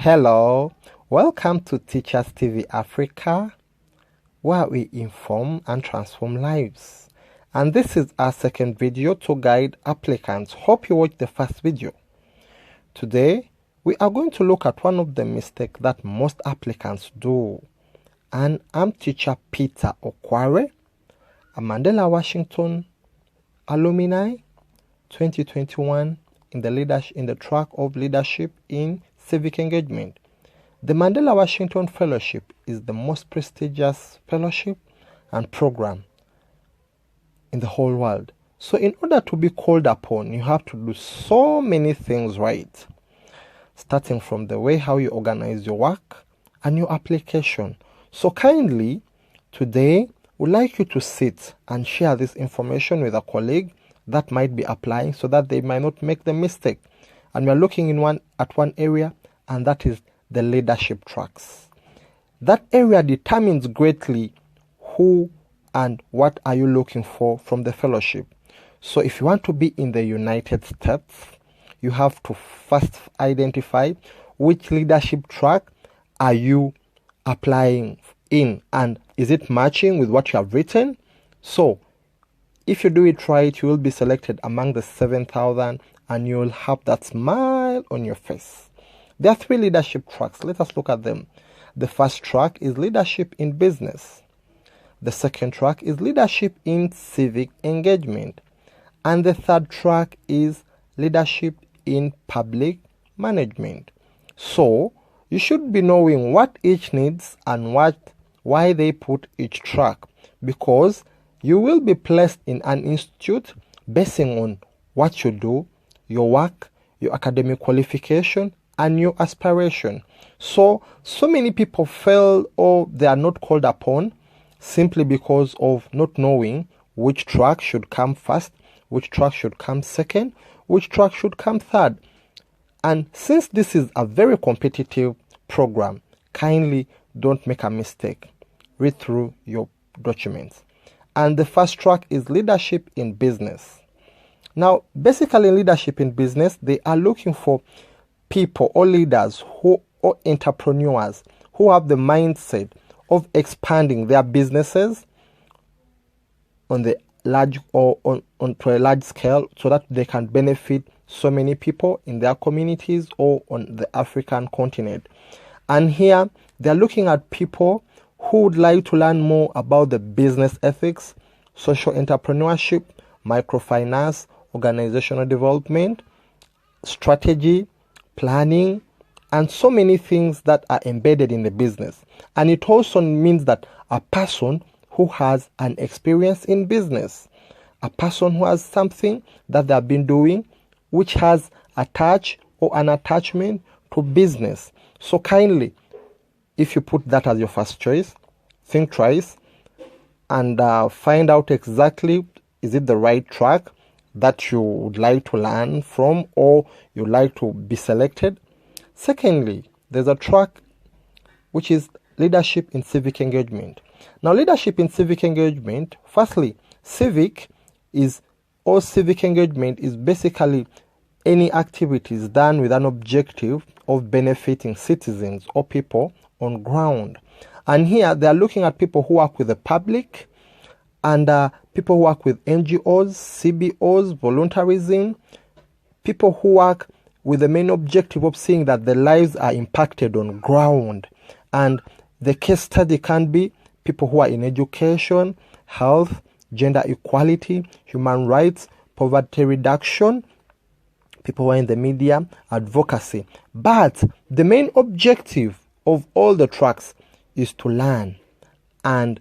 Hello, welcome to Teachers TV Africa, where we inform and transform lives. And this is our second video to guide applicants. Hope you watched the first video. Today, we are going to look at one of the mistakes that most applicants do. And I'm teacher Peter Okware, a Mandela Washington alumni, 2021 in the track of leadership in civic engagement. The Mandela Washington Fellowship is the most prestigious fellowship and program in the whole world. So in order to be called upon, you have to do so many things right, starting from the way how you organize your work and your application. So kindly, today, we'd like you to sit and share this information with a colleague that might be applying so that they might not make the mistake. And we're looking at one area, and that is the leadership tracks. That area determines greatly who and what are you looking for from the fellowship. So if you want to be in the United States, you have to first identify which leadership track are you applying in, and is it matching with what you have written. So if you do it right, you will be selected among the 7,000 and you will have that smile on your face. There are 3 leadership tracks. Let us look at them. The first track is leadership in business. The second track is leadership in civic engagement. And the third track is leadership in public management. So you should be knowing what each needs and why they put each track, because you will be placed in an institute basing on what you do, your work, your academic qualification, and your aspiration. So many people fail or they are not called upon simply because of not knowing which track should come first, which track should come second, which track should come third. And since this is a very competitive program, kindly don't make a mistake. Read through your documents. And the first track is leadership in business. Now, basically in leadership in business, they are looking for people or leaders or entrepreneurs who have the mindset of expanding their businesses on the large or onto a large scale so that they can benefit so many people in their communities or on the African continent. And here they are looking at people who would like to learn more about the business ethics, social entrepreneurship, microfinance, organizational development, strategy, planning, and so many things that are embedded in the business. And it also means that a person who has an experience in business, a person who has something that they have been doing which has a touch or an attachment to business. So kindly, if you put that as your first choice, think twice and find out exactly, is it the right track that you would like to learn from or you'd like to be selected. Secondly, there's a track which is leadership in civic engagement. Now, leadership in civic engagement, firstly, civic engagement is basically any activities done with an objective of benefiting citizens or people on ground. And here they are looking at people who work with the public and people who work with NGOs, CBOs, voluntarism, people who work with the main objective of seeing that the lives are impacted on ground. And the case study can be people who are in education, health, gender equality, human rights, poverty reduction, people who are in the media, advocacy. But the main objective of all the tracks is to learn and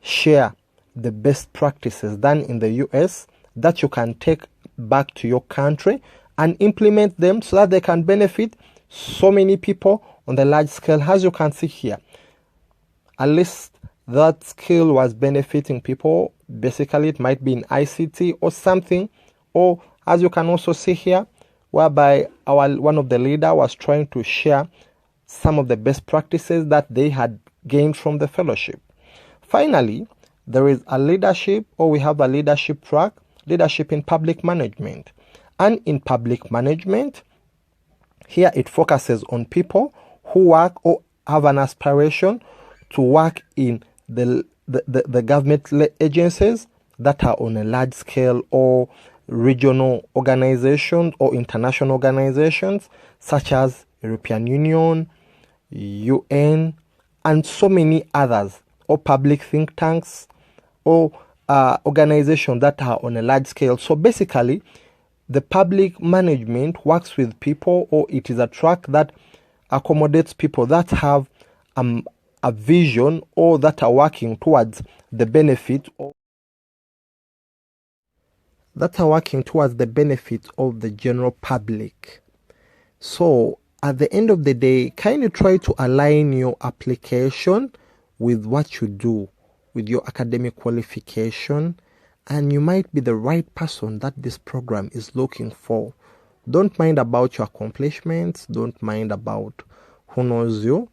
share the best practices done in the US that you can take back to your country and implement them so that they can benefit so many people on the large scale. As you can see here, at least that skill was benefiting people. Basically, it might be in ICT or something, or as you can also see here, whereby one of the leader was trying to share some of the best practices that they had gained from the fellowship. Finally, there is a leadership, or we have a leadership track, leadership in public management. And in public management, here it focuses on people who work or have an aspiration to work in the government agencies that are on a large scale, or regional organizations or international organizations such as European Union, UN, and so many others, or public think tanks, or organizations that are on a large scale. So basically, the public management works with people, or it is a track that accommodates people that have a vision, or that are working towards the benefit of the general public. So at the end of the day, kindly try to align your application with what you do, with your academic qualification, and you might be the right person that this program is looking for. Don't mind about your accomplishments, don't mind about who knows you.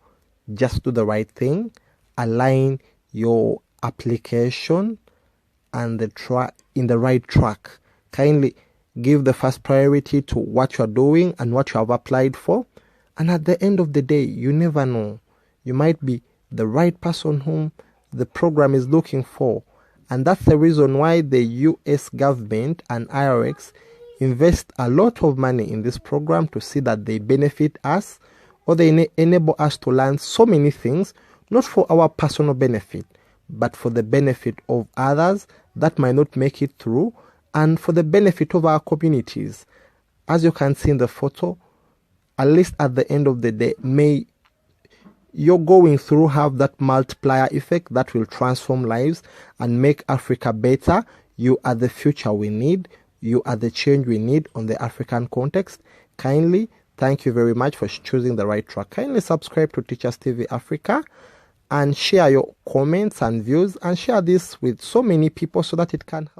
Just do the right thing, align your application and in the right track. Kindly give the first priority to what you are doing and what you have applied for. And at the end of the day, you never know. You might be the right person whom the program is looking for. And that's the reason why the US government and IRX invest a lot of money in this program, to see that they benefit us, or they enable us to learn so many things, not for our personal benefit, but for the benefit of others that might not make it through, and for the benefit of our communities. As you can see in the photo, at least at the end of the day, may you're going through have that multiplier effect that will transform lives and make Africa better. You are the future we need. You are the change we need on the African context. Kindly, thank you very much for choosing the right track. Kindly subscribe to Teachers TV Africa and share your comments and views, and share this with so many people so that it can help.